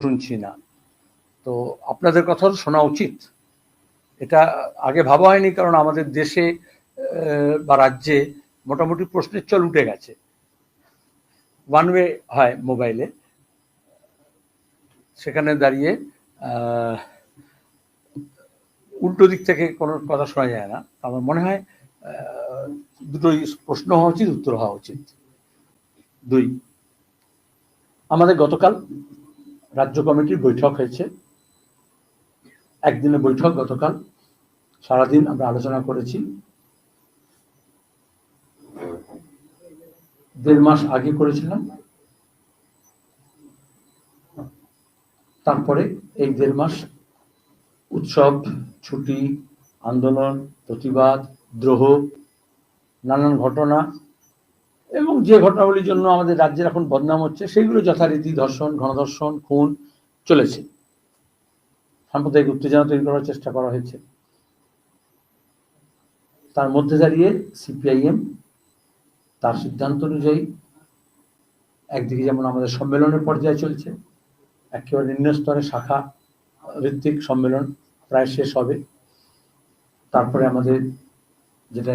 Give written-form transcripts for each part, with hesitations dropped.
শুনছি না। তো আপনাদের কথাও শোনা উচিত। এটা আগে ভাবা হয়নি, কারণ আমাদের দেশে বা রাজ্যে মোটামুটি প্রশ্নের চল উঠে গেছে। ওয়ান ওয়ে হয় মোবাইলে, সেখানে দাঁড়িয়ে উল্টো দিক থেকে কোনো কথা শোনা যায় না। আমার মনে হয় দুটোই প্রশ্ন হওয়া উচিত, উত্তর হওয়া উচিত। 2, আমাদের গতকাল রাজ্য কমিটির বৈঠক হয়েছে। একদিনের বৈঠক গতকাল, সারাদিন আমরা আলোচনা করেছি। 1.5 মাস আগে করেছিলাম, তারপরে এই 1.5 মাস উৎসব, ছুটি, আন্দোলন, প্রতিবাদ, দ্রোহ, নানান ঘটনা এবং যে ঘটনাগুলির জন্য আমাদের রাজ্যের এখন বদনাম হচ্ছে, সেগুলো যথারীতি ধর্ষণ, গণধর্ষণ, খুন চলেছে। সাম্প্রদায়িক উত্তেজনা তৈরি করার চেষ্টা করা হয়েছে। তার মধ্যে দাঁড়িয়ে সিপিআইএম তার সিদ্ধান্ত অনুযায়ী একদিকে যেমন আমাদের সম্মেলনের পর্যায়ে চলছে, একেবারে নিম্ন স্তরে শাখা ভিত্তিক সম্মেলন প্রায় শেষ হবে। তারপরে আমাদের যেটা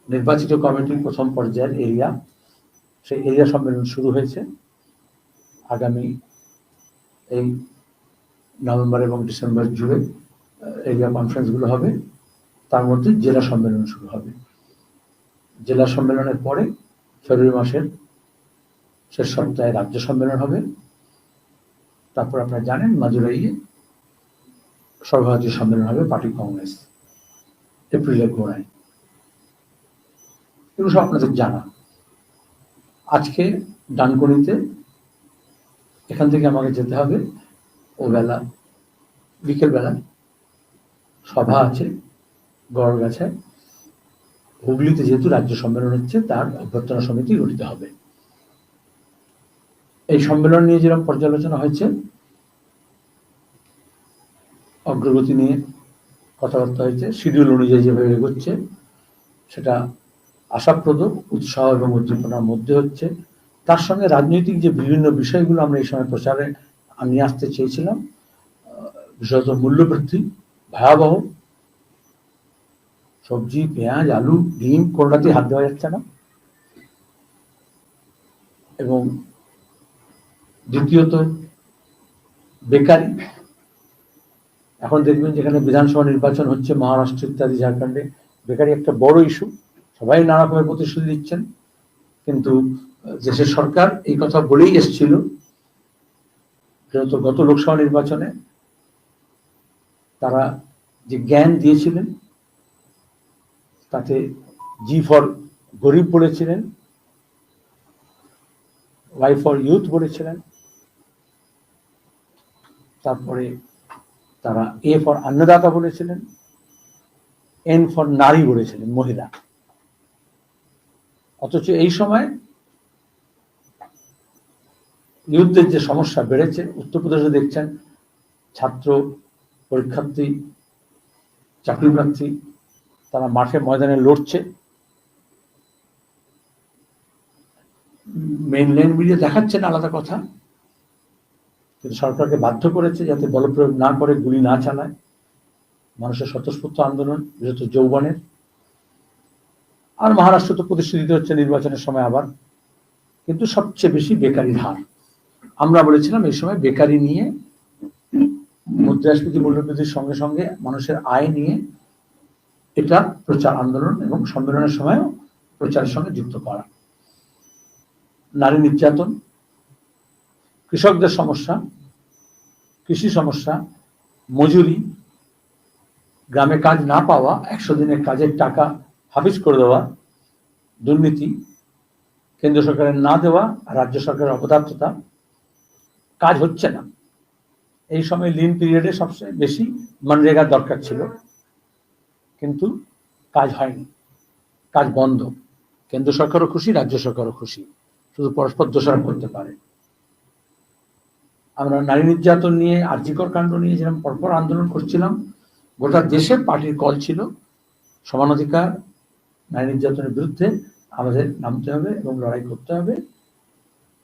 নির্বাচিত কমিটির প্রথম পর্যায়ের এরিয়া, সেই এরিয়া সম্মেলন শুরু হয়েছে। আগামী এই নভেম্বর এবং ডিসেম্বর জুড়ে এরিয়া কনফারেন্সগুলো হবে। তার মধ্যে জেলা সম্মেলন শুরু হবে। জেলা সম্মেলনের পরে ফেব্রুয়ারি মাসের শেষ সপ্তাহে রাজ্য সম্মেলন হবে। তারপর আপনারা জানেন মাদুরাইয়ে সর্বভারতীয় সম্মেলন হবে, পার্টি কংগ্রেস এপ্রিলের গোড়ায়। এগুলো সব আপনাদের জানা। আজকে ডানকুনিতে এখান থেকে আমাকে যেতে হবে, ও বেলা বিকেলবেলা সভা আছে গড়গাছায়। হুগলিতে যেহেতু রাজ্য সম্মেলন হচ্ছে, তার অভ্যর্থনা সমিতি গঠিত হবে। এই সম্মেলন নিয়ে যেরকম পর্যালোচনা হয়েছে, অগ্রগতি নিয়ে কথাবার্তা হয়েছে, শিডিউল অনুযায়ী যেভাবে এগোচ্ছে সেটা আশাপ্রদ, উৎসাহ এবং উদ্দীপনার মধ্যে হচ্ছে। তার সঙ্গে রাজনৈতিক যে বিভিন্ন বিষয়গুলো আমরা এই সময় প্রচারে নিয়ে আসতে চেয়েছিলাম, বিশেষত মূল্যবৃদ্ধি ভয়াবহ, সবজি, পেঁয়াজ, আলু, ডিম কোনোটাতেই হাত দেওয়া যাচ্ছে না। এবং দ্বিতীয়ত বেকারি। এখন দেখবেন যেখানে বিধানসভা নির্বাচন হচ্ছে, মহারাষ্ট্র ইত্যাদি ঝাড়খণ্ডে, বেকারি একটা বড় ইস্যু। সবাই নানা রকমের প্রতিশ্রুতি দিচ্ছেন, কিন্তু দেশের সরকার এই কথা বলেই এসেছিল। যেহেতু গত লোকসভা নির্বাচনে তারা যে জ্ঞান দিয়েছিলেন, তাতে জি ফর গরিব বলেছিলেন, ওয়াই ফর ইউথ বলেছিলেন, তারপরে তারা এ ফর অন্নদাতা বলেছিলেন, এন ফর নারী বলেছিলেন, মহিলা। অথচ এই সময় ইউথদের যে সমস্যা বেড়েছে, উত্তরপ্রদেশে দেখছেন ছাত্র, পরীক্ষার্থী, চাকরি প্রার্থী তারা মাঠে ময়দানে লড়ছে। মেইনল্যান্ড মিডিয়া দেখাচ্ছেন আলাদা কথা, কিন্তু সরকারকে বাধ্য করেছে যাতে বলপ্রয়োগ না করে, গুলি না চালায়। মানুষের স্বতঃস্ফূর্ত আন্দোলন, বিশেষত যৌবনের। আর মহারাষ্ট্র তো প্রতিশ্রুতি দিতে হচ্ছে নির্বাচনের সময় আবার। কিন্তু সবচেয়ে বেশি বেকারির হার। আমরা বলেছিলাম এই সময় বেকারি নিয়ে, মুদ্রাস্ফীতি, মূল্যবৃদ্ধির সঙ্গে সঙ্গে মানুষের আয় নিয়ে এটা প্রচার আন্দোলন এবং সম্মেলনের সময়ও প্রচারের সঙ্গে যুক্ত করা। নারী নির্যাতন, কৃষকদের সমস্যা, কৃষি সমস্যা, মজুরি, গ্রামে কাজ না পাওয়া, 100 দিনের কাজের টাকা হাফিজ করে দেওয়া, দুর্নীতি, কেন্দ্র সরকারের না দেওয়া, রাজ্য সরকারের অপদার্থতা, কাজ হচ্ছে না। এই সময় লিন পিরিয়ডে সবচেয়ে বেশি মনরেগার দরকার ছিল, কিন্তু কাজ হয়নি, কাজ বন্ধ। কেন্দ্র সরকারও খুশি, রাজ্য সরকারও খুশি, শুধু পরস্পর দোষারোপ করতে পারে। আমরা নারী নির্যাতন নিয়ে, আরজিকর কাণ্ড নিয়ে যেরকম পরপর আন্দোলন করছিলাম, গোটা দেশে পার্টির কল ছিল সমান অধিকার, নারী নির্যাতনের বিরুদ্ধে আমাদের নামতে হবে এবং লড়াই করতে হবে।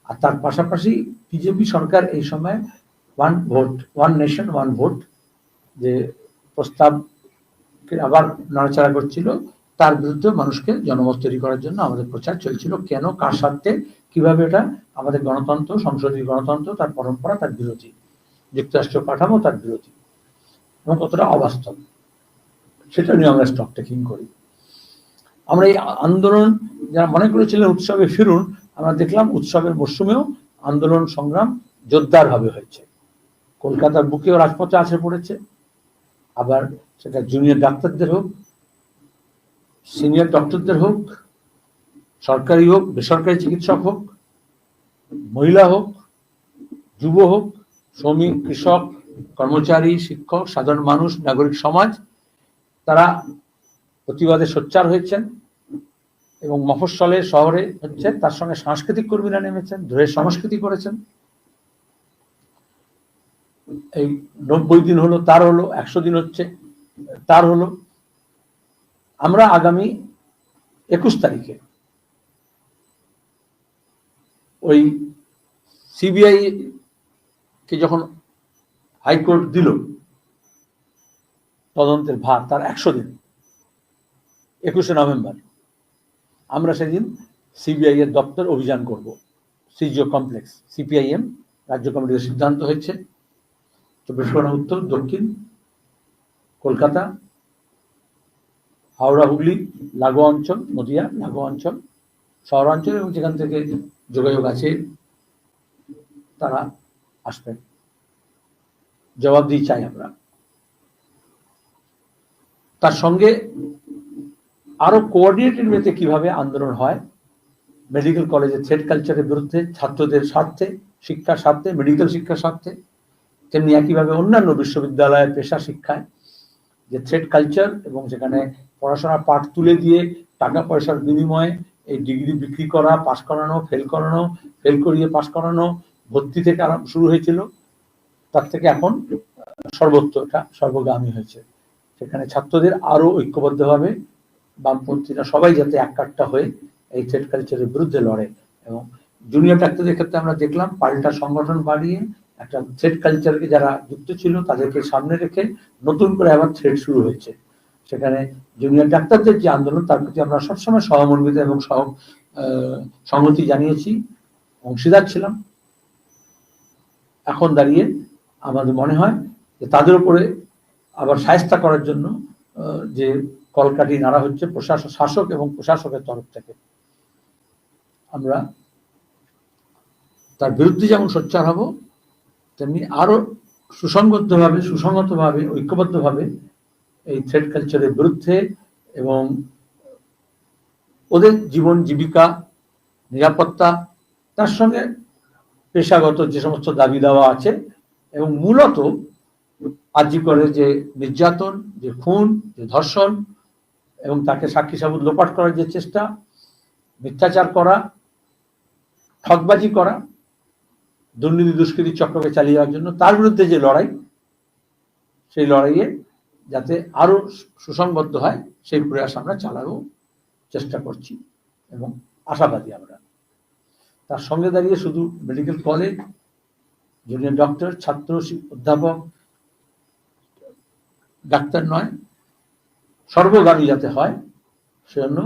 আর তার পাশাপাশি বিজেপি সরকার এই সময় one vote, one nation one vote যে প্রস্তাবকে আবার নাড়াচাড়া করছিল, তার বিরুদ্ধে মানুষকে জনমত তৈরি করার জন্য আমাদের প্রচার চলছিল। কেন, কার স্বার্থে, কিভাবে এটা আমাদের গণতন্ত্র, সংসদীয় গণতন্ত্র, তার পরম্পরা, তার বিরোধী, যুক্তরাষ্ট্র কাঠামো তার বিরোধী এবং কতটা অবাস্তব, সেটা নিয়ে আমরা স্টক টেকিং করি। আমরা এই আন্দোলন যারা মনে করেছিলেন উৎসবে ফিরুন, আমরা দেখলাম উৎসবের মরশুমেও আন্দোলন সংগ্রাম জোরদার ভাবে হয়েছে। কলকাতার বুকেও রাজপথে আসে পড়েছে, আবার সেটা জুনিয়র ডাক্তারদের হোক, সিনিয়র ডক্টরদের হোক, সরকারি হোক, বেসরকারি চিকিৎসক হোক, মহিলা হোক, যুব হোক, শ্রমিক, কৃষক, কর্মচারী, শিক্ষক, সাধারণ মানুষ, নাগরিক সমাজ, তারা প্রতিবাদে সোচ্চার হয়েছেন এবং মফস্বলে শহরে হচ্ছে, তার সঙ্গে সাংস্কৃতিক কর্মীরা নেমেছেন, ঢের সংস্কৃতি করেছেন। এই 90 দিন হলো, তার হলো 100 দিন হচ্ছে, তার হলো। আমরা আগামী 21 তারিখে ওই সিবিআই কে যখন হাইকোর্ট দিল তদন্তের ভার, তার 100 দিন 21শে নভেম্বর, আমরা সেদিন সিবিআই এর দপ্তর অভিযান করব, সিজিও কমপ্লেক্স। সিপিআইএম রাজ্য কমিটির সিদ্ধান্ত হয়েছে 24 পরগনা উত্তর, দক্ষিণ, কলকাতা, হাওড়া, হুগলি লাগোয়া অঞ্চল, নদিয়া লাগোয়া অঞ্চল, শহরাঞ্চল এবং যেখান থেকে যোগাযোগ আছে তারা আসবেন। জবাবদিহি চাই আমরা। তার সঙ্গে আরো কোঅর্ডিনেটেড ওয়েতে কিভাবে আন্দোলন হয়, মেডিকেল কলেজের থ্রেড কালচারের বিরুদ্ধে, ছাত্রদের স্বার্থে, শিক্ষার স্বার্থে, মেডিকেল শিক্ষার স্বার্থে, তেমনি একইভাবে অন্যান্য বিশ্ববিদ্যালয়ের পেশা শিক্ষায় যে থ্রেড কালচার এবং সেখানে পড়াশোনার পাঠ তুলে দিয়ে টাকা পয়সার বিনিময়ে এই ডিগ্রি বিক্রি করা, পাশ করানো, ফেল করানো, ফেল করিয়ে পাশ করানো, ভর্তি থেকে শুরু হয়েছিল, তার থেকে এখন সর্বত্র এটা সর্বগামী হয়েছে। সেখানে ছাত্রদের আরো ঐক্যবদ্ধভাবে বামপন্থীরা সবাই যাতে একাট্টা হয়ে এই থ্রেড কালচারের বিরুদ্ধে লড়ে। এবং জুনিয়র ডাক্তারদের ক্ষেত্রে আমরা দেখলাম পাল্টা সংগঠন বাড়িয়ে একটা থ্রেড কালচারকে যারা যুক্ত ছিল তাদেরকে সামনে রেখে নতুন করে আবার থ্রেড শুরু হয়েছে। সেখানে জুনিয়র ডাক্তারদের যে আন্দোলন, তার প্রতি আমরা সবসময় সহমর্মিতা এবং সংহতি জানিয়েছি, অংশীদার ছিলাম। এখন দাঁড়িয়ে আমাদের মনে হয় যে তাদের উপরে আবার শায়েস্তা করার জন্য যে কলকাঠি নাড়া হচ্ছে প্রশাসন, শাসক এবং প্রশাসকের তরফ থেকে, আমরা তার বিরুদ্ধে যেমন সোচ্চার হব, তেমনি আরো সুসংগতভাবে ঐক্যবদ্ধভাবে এই থ্রেড কালচারের বিরুদ্ধে এবং ওদের জীবন জীবিকা, নিরাপত্তা, তার সঙ্গে পেশাগত যে সমস্ত দাবি দেওয়া আছে, এবং মূলত আরজি করে যে নির্যাতন, যে খুন, যে ধর্ষণ এবং তাকে সাক্ষী সাবুত লোপাট করার যে চেষ্টা, মিথ্যাচার করা, ঠকবাজি করা, দুর্নীতি দুষ্কৃতি চক্রকে চালিয়ে যাওয়ার জন্য তার বিরুদ্ধে যে লড়াই, সেই লড়াইয়ে যাতে আরো সুসংবদ্ধ হয় সেই প্রয়াস আমরা চালাবো, চেষ্টা করছি এবং আশাবাদী আমরা। তার সঙ্গে দাঁড়িয়ে শুধু মেডিকেল কলেজ, জুনিয়র ডক্টর, ছাত্র, অধ্যাপক, ডাক্তার নয়, সর্বগামী যাতে হয় সেজন্য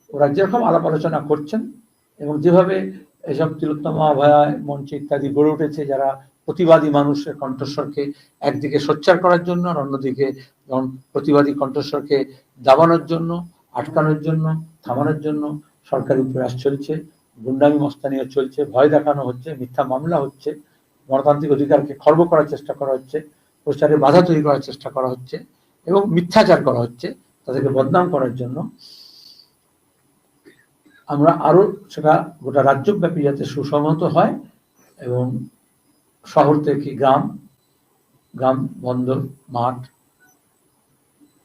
ওরা যেরকম আলাপ আলোচনা করছেন এবং যেভাবে এসব তিলোত্তমা, অভয়া মঞ্চ ইত্যাদি গড়ে উঠেছে, যারা প্রতিবাদী মানুষের কণ্ঠস্বরকে একদিকে সোচ্চার করার জন্য আর অন্যদিকে প্রতিবাদী কণ্ঠস্বরকে দাবানোর জন্য, আটকানোর জন্য, থামানোর জন্য সরকারি প্রয়াস চলছে, গুন্ডামি মস্তানিও চলছে, ভয় দেখানো হচ্ছে, মিথ্যা মামলা হচ্ছে, গণতান্ত্রিক অধিকারকে খর্ব করার চেষ্টা করা হচ্ছে, প্রচারে বাধা তৈরি করার চেষ্টা করা হচ্ছে এবং মিথ্যাচার করা হচ্ছে তাদেরকে বদনাম করার জন্য। আমরা আরো সেটা গোটা রাজ্যব্যাপী যাতে সুসংহত হয় এবং শহর থেকে গ্রাম, গ্রাম বন্দর, মাঠ,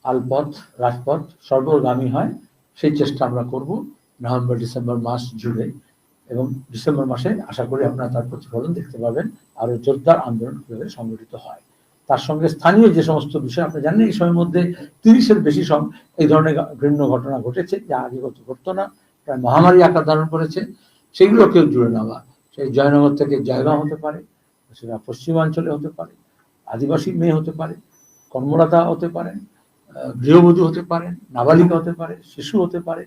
আলপথ, রাজপথ সর্বগামী হয়, সেই চেষ্টা আমরা করব নভেম্বর ডিসেম্বর মাস জুড়ে। এবং ডিসেম্বর মাসে আশা করি আপনারা তার প্রতিফলন দেখতে পাবেন, আরো জোরদার আন্দোলন কিভাবে সংগঠিত হয়। তার সঙ্গে স্থানীয় যে সমস্ত বিষয় আপনি জানেন, এই সময়ের মধ্যে 30-এর বেশি এই ধরনের ঘৃণ্য ঘটনা ঘটেছে, যা আগে ঘটতো না, প্রায় মহামারী আকার ধারণ করেছে, সেগুলো কেউ জুড়ে নেওয়া। সেই জয়নগর থেকে জয়গাঁও হতে পারে, সেটা পশ্চিমাঞ্চলে হতে পারে, আদিবাসী মেয়ে হতে পারে, কর্মরতা হতে পারেন, গৃহবধূ হতে পারেন, নাবালিকা হতে পারে, শিশু হতে পারে।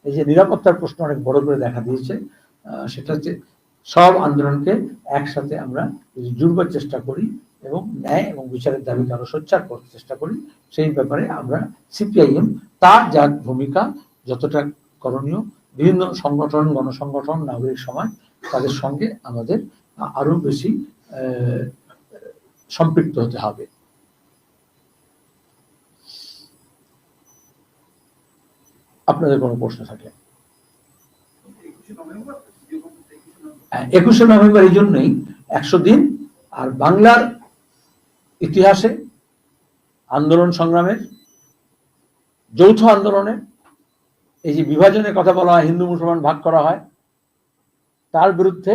এই যে নিরাপত্তার প্রশ্ন অনেক বড় করে দেখা দিয়েছে, সেটা হচ্ছে সব আন্দোলনকে একসাথে আমরা জুড়বার চেষ্টা করি এবং ন্যায় এবং বিচারের দাবিকে আরো সোচ্চার করতে চেষ্টা করি। সেই ব্যাপারে আমরা সিপিআইএম তার যা ভূমিকা যতটা করণীয়, বিভিন্ন সংগঠন, গণসংগঠন, নাগরিক সমাজ তাদের সঙ্গে আমাদের আরো বেশি সম্পৃক্ত হতে হবে। আপনাদের কোনো প্রশ্ন থাকলে? 21শে নভেম্বর এই জন্যই 100 দিন, আর বাংলার ইতিহাসে আন্দোলন সংগ্রামের যৌথ আন্দোলনে এই যে বিভাজনের কথা বলা হয়, হিন্দু মুসলমান ভাগ করা হয়, তার বিরুদ্ধে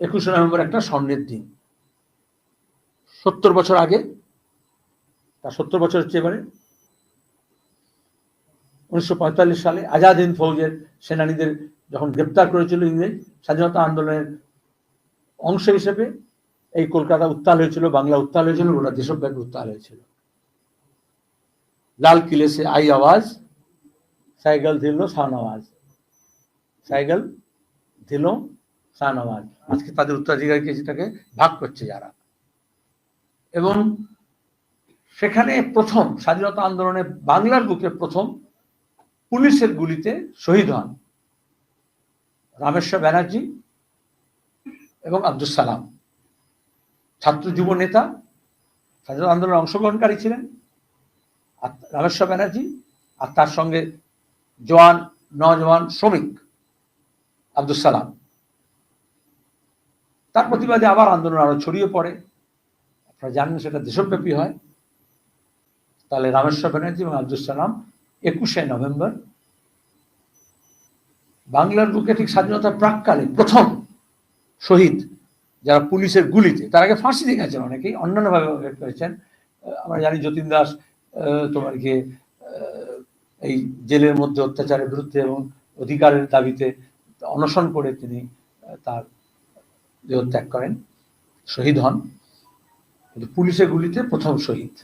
21শে নভেম্বর একটা স্বর্ণের দিন। 70 বছর আগে, তার 70 বছর হচ্ছে এবারে 1945 সালে আজাদ হিন্দ ফৌজের সেনানীদের যখন গ্রেপ্তার করেছিল ইংরেজ, স্বাধীনতা আন্দোলনের অংশ হিসেবে এই কলকাতা উত্তাল হয়েছিল, বাংলা উত্তাল হয়েছিল, গোটা দেশব্যাপী উত্তাল হয়েছিল। লাল কিলে সে আই আওয়াজ, সাইকেল দিল শাহনওয়াজ, সাইকেল দিল শাহনওয়াজ। আজকে তাদের উত্তরাধিকারীকে সেটাকে ভাগ করছে যারা। এবং সেখানে প্রথম স্বাধীনতা আন্দোলনে বাংলার বুকে প্রথম পুলিশের গুলিতে শহীদ হন রামেশ্বর ব্যানার্জি এবং আব্দুল সালাম। ছাত্র যুব নেতা, স্বাধীনতা আন্দোলনে অংশগ্রহণকারী ছিলেন রামেশ্বর ব্যানার্জি, আর তার সঙ্গে জওয়ান নজওয়ান শ্রমিক আব্দুল সালাম। তার প্রতিবাদে আবার আন্দোলন আরো ছড়িয়ে পড়ে, আপনারা জানেন সেটা দেশব্যাপী হয়। তাহলে রামেশ্বর ব্যানার্জি এবং আব্দুল সালাম 21শে নভেম্বর বাংলার বুকে ঠিক স্বাধীনতার প্রাককালে প্রথম শহীদ যারা পুলিশের গুলিতে, তার আগে ফাঁসি দিয়ে গেছেন অনেকেই, অন্যান্যভাবে হয়েছেন। আমরা জানি যতীন দাস তোমার কি এই জেলের মধ্যে অত্যাচারের বিরুদ্ধে এবং অধিকারের দাবিতে অনশন করে তিনি তার দেহত্যাগ করেন, শহীদ হন। কিন্তু পুলিশের গুলিতে প্রথম শহীদ।